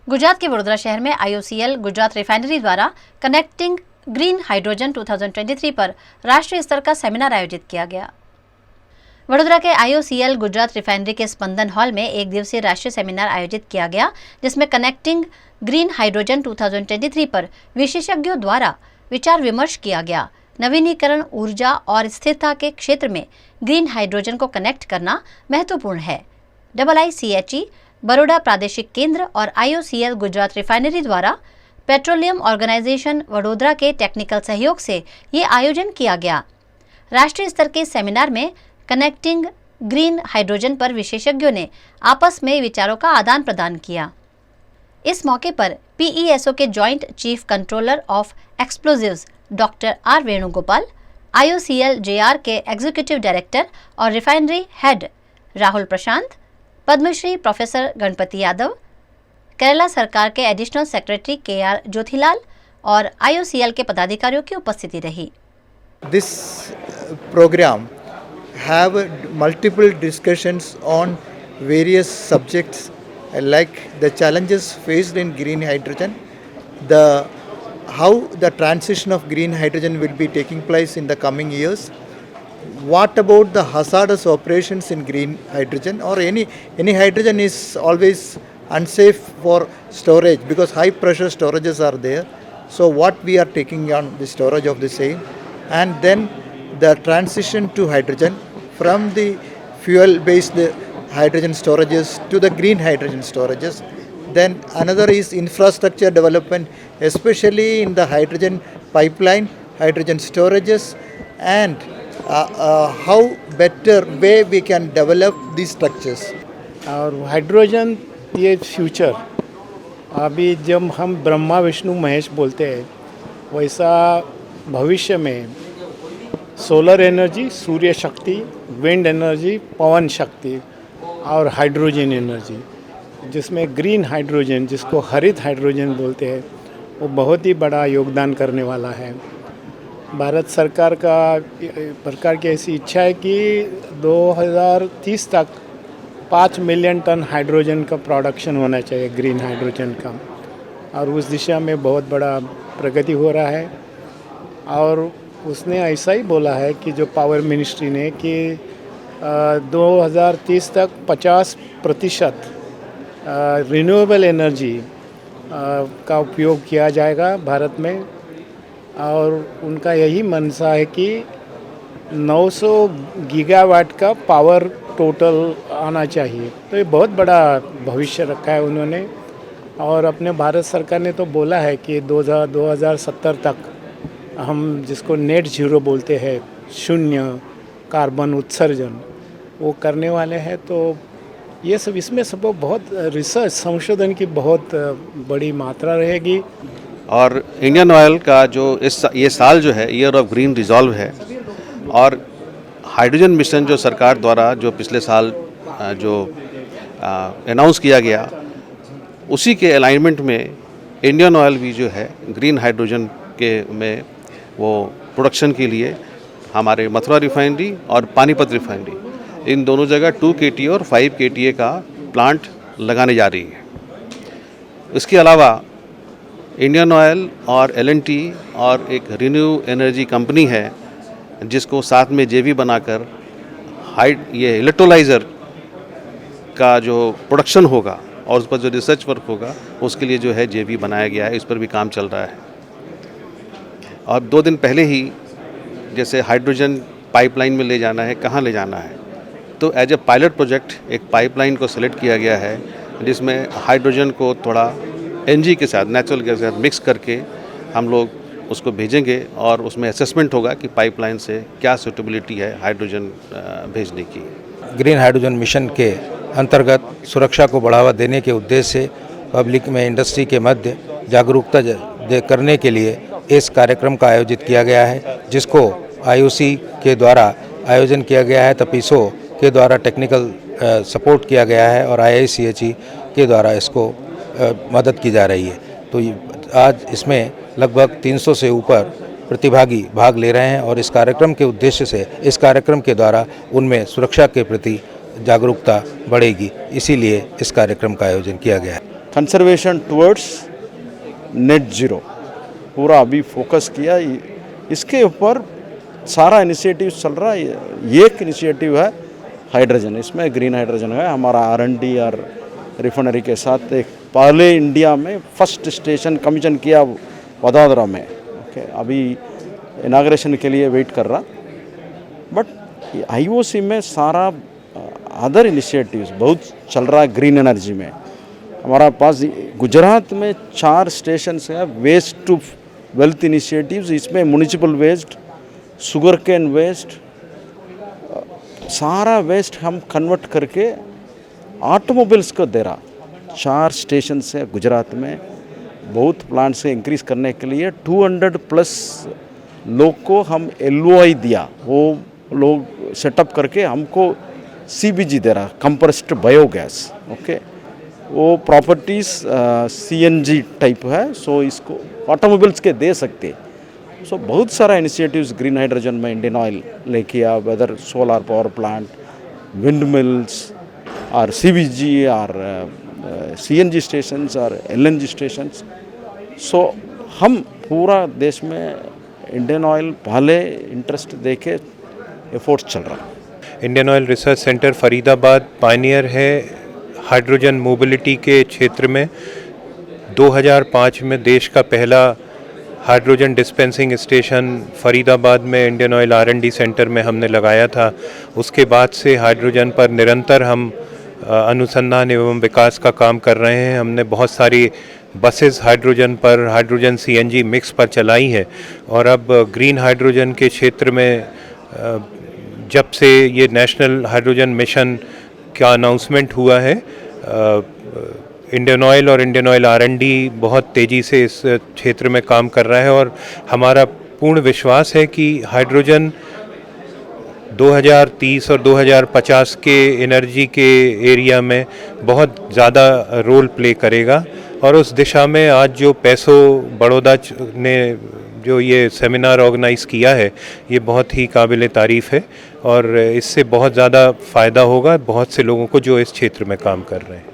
गुजरात के वडोदरा शहर में IOCL गुजरात रिफाइनरी द्वारा कनेक्टिंग ग्रीन हाइड्रोजन 2023 पर राष्ट्रीय स्तर का सेमिनार आयोजित किया गया। वडोदरा के IOCL गुजरात रिफाइनरी के स्पंदन हॉल में एक दिवसीय राष्ट्रीय सेमिनार आयोजित किया गया, जिसमें कनेक्टिंग ग्रीन हाइड्रोजन 2023 पर विशेषज्ञों द्वारा विचार विमर्श किया गया। नवीनीकरण ऊर्जा और स्थिरता के क्षेत्र में ग्रीन हाइड्रोजन को कनेक्ट करना महत्वपूर्ण है। IICHE बड़ौदा प्रादेशिक केंद्र और IOCL गुजरात रिफाइनरी द्वारा पेट्रोलियम ऑर्गेनाइजेशन वडोदरा के टेक्निकल सहयोग से ये आयोजन किया गया। राष्ट्रीय स्तर के सेमिनार में कनेक्टिंग ग्रीन हाइड्रोजन पर विशेषज्ञों ने आपस में विचारों का आदान प्रदान किया। इस मौके पर PESO के joint chief controller of explosives doctor R Venugopal, IOCL JR के एग्जीक्यूटिव डायरेक्टर और रिफाइनरी हेड राहुल प्रशांत, पद्मश्री प्रोफेसर गणपति यादव, केरला सरकार के एडिशनल सेक्रेटरी KR ज्योतिलाल और IOCL के पदाधिकारियों की उपस्थिति रही। This program have multiple discussions on various subjects like the challenges faced in green hydrogen, how the transition of green hydrogen will be taking place in the coming years. What about the hazardous operations in green hydrogen, or any hydrogen is always unsafe for storage because high pressure storages are there. So what we are taking on the storage of the same, and then the transition to hydrogen from the fuel based hydrogen storages to the green hydrogen storages. Then another is infrastructure development, especially in the hydrogen pipeline, hydrogen storages, and how better way we can develop these structures. और hydrogen ये future, अभी जब हम ब्रह्मा विष्णु महेश बोलते हैं वैसा भविष्य में सोलर एनर्जी, सूर्य शक्ति, विंड एनर्जी, पवन शक्ति और हाइड्रोजन एनर्जी, जिसमें ग्रीन हाइड्रोजन जिसको हरित हाइड्रोजन बोलते हैं वो बहुत ही बड़ा योगदान करने वाला है। भारत सरकार की ऐसी इच्छा है कि 2030 तक 5 मिलियन टन हाइड्रोजन का प्रोडक्शन होना चाहिए, ग्रीन हाइड्रोजन का, और उस दिशा में बहुत बड़ा प्रगति हो रहा है। और उसने ऐसा ही बोला है कि जो पावर मिनिस्ट्री ने कि 2030 तक 50% रिन्यूएबल एनर्जी का उपयोग किया जाएगा भारत में, और उनका यही मनसा है कि 900 गीगावाट का पावर टोटल आना चाहिए। तो ये बहुत बड़ा भविष्य रखा है उन्होंने, और अपने भारत सरकार ने तो बोला है कि 2070 तक हम जिसको नेट जीरो बोलते हैं, शून्य कार्बन उत्सर्जन, वो करने वाले हैं। तो ये सब इसमें सब बहुत रिसर्च संशोधन की बहुत बड़ी मात्रा रहेगी। और इंडियन ऑयल का जो ये साल जो है ईयर ऑफ ग्रीन रिजॉल्व है, और हाइड्रोजन मिशन जो सरकार द्वारा जो पिछले साल जो अनाउंस किया गया, उसी के अलाइनमेंट में इंडियन ऑयल भी जो है ग्रीन हाइड्रोजन के में वो प्रोडक्शन के लिए हमारे मथुरा रिफाइनरी और पानीपत रिफाइनरी, इन दोनों जगह 2 KTA और 5 KTA का प्लांट लगाने जा रही है। इसके अलावा इंडियन ऑयल और L&T और एक रिन्यू एनर्जी कंपनी है जिसको साथ में JV बनाकर ये इलेक्ट्रोलाइज़र का जो प्रोडक्शन होगा और उस पर जो रिसर्च वर्क होगा उसके लिए जो है JV बनाया गया है। इस पर भी काम चल रहा है। और 2 दिन पहले ही जैसे हाइड्रोजन पाइपलाइन में ले जाना है, कहाँ ले जाना है, तो एज ए पायलट प्रोजेक्ट एक पाइपलाइन को सेलेक्ट किया गया है जिसमें हाइड्रोजन को थोड़ा NG के साथ, नेचुरल गैस के साथ मिक्स करके हम लोग उसको भेजेंगे, और उसमें असेसमेंट होगा कि पाइपलाइन से क्या सूटेबिलिटी है हाइड्रोजन भेजने की। ग्रीन हाइड्रोजन मिशन के अंतर्गत सुरक्षा को बढ़ावा देने के उद्देश्य से पब्लिक में इंडस्ट्री के मध्य जागरूकता करने के लिए इस कार्यक्रम का आयोजित किया गया है, जिसको IOC के द्वारा आयोजन किया गया है, तपीसो के द्वारा टेक्निकल सपोर्ट किया गया है, और IICHE के द्वारा इसको मदद की जा रही है। तो आज इसमें लगभग 300 से ऊपर प्रतिभागी भाग ले रहे हैं, और इस कार्यक्रम के उद्देश्य से इस कार्यक्रम के द्वारा उनमें सुरक्षा के प्रति जागरूकता बढ़ेगी, इसीलिए इस कार्यक्रम का आयोजन किया गया है। कंजर्वेशन टुवर्ड्स नेट ज़ीरो पूरा अभी फोकस किया। इसके ऊपर सारा इनिशिएटिव चल रहा है। एक इनिशिएटिव है हाइड्रोजन, इसमें ग्रीन हाइड्रोजन है। हमारा R&D और रिफाइनरी के साथ एक पहले इंडिया में फर्स्ट स्टेशन कमीशन किया वडोदरा में। ओके, अभी इनाग्रेशन के लिए वेट कर रहा। बट IOC में सारा अदर इनिशिएटिव्स बहुत चल रहा है ग्रीन एनर्जी में। हमारा पास गुजरात में 4 स्टेशन है वेस्ट टू वेल्थ इनिशिएटिव्स। इसमें municipal waste, sugarcane waste, सारा वेस्ट हम कन्वर्ट करके ऑटोमोबाइल्स को दे रहा। 4 स्टेशन है गुजरात में। बहुत प्लांट से इंक्रीज करने के लिए 200+ लोग को हम LOI दिया। वो लोग सेटअप करके हमको CBG दे रहा, कंप्रेस्ड बायोगैस। ओके, वो प्रॉपर्टीज़ CNG टाइप है, सो इसको ऑटोमोबाइल्स के दे सकते। सो बहुत सारा इनिशिएटिव्स ग्रीन हाइड्रोजन में इंडियन ऑयल लेके आ, whether solar power plant, wind mills और CBG और CNG स्टेशंस और LNG स्टेशंस। सो हम पूरा देश में इंडियन ऑयल पहले इंटरेस्ट देके एफर्ट्स चल रहा है। Indian oil research centre Faridabad pioneer है हाइड्रोजन मोबिलिटी के क्षेत्र में। 2005 में देश का पहला हाइड्रोजन डिस्पेंसिंग स्टेशन फरीदाबाद में इंडियन ऑयल R&D सेंटर में हमने लगाया था। उसके बाद से हाइड्रोजन पर निरंतर हम अनुसंधान एवं विकास का काम कर रहे हैं। हमने बहुत सारी बसेस हाइड्रोजन पर, हाइड्रोजन CNG मिक्स पर चलाई है। और अब ग्रीन हाइड्रोजन के क्षेत्र में जब से ये नेशनल हाइड्रोजन मिशन का अनाउंसमेंट हुआ है, इंडियन ऑयल और इंडियन ऑयल R&D बहुत तेज़ी से इस क्षेत्र में काम कर रहा है। और हमारा पूर्ण विश्वास है कि हाइड्रोजन 2030 और 2050 के एनर्जी के एरिया में बहुत ज़्यादा रोल प्ले करेगा। और उस दिशा में आज जो पैसो बड़ौदा ने जो ये सेमिनार ऑर्गेनाइज़ किया है, ये बहुत ही काबिल तारीफ़ है और इससे बहुत ज़्यादा फ़ायदा होगा बहुत से लोगों को जो इस क्षेत्र में काम कर रहे हैं।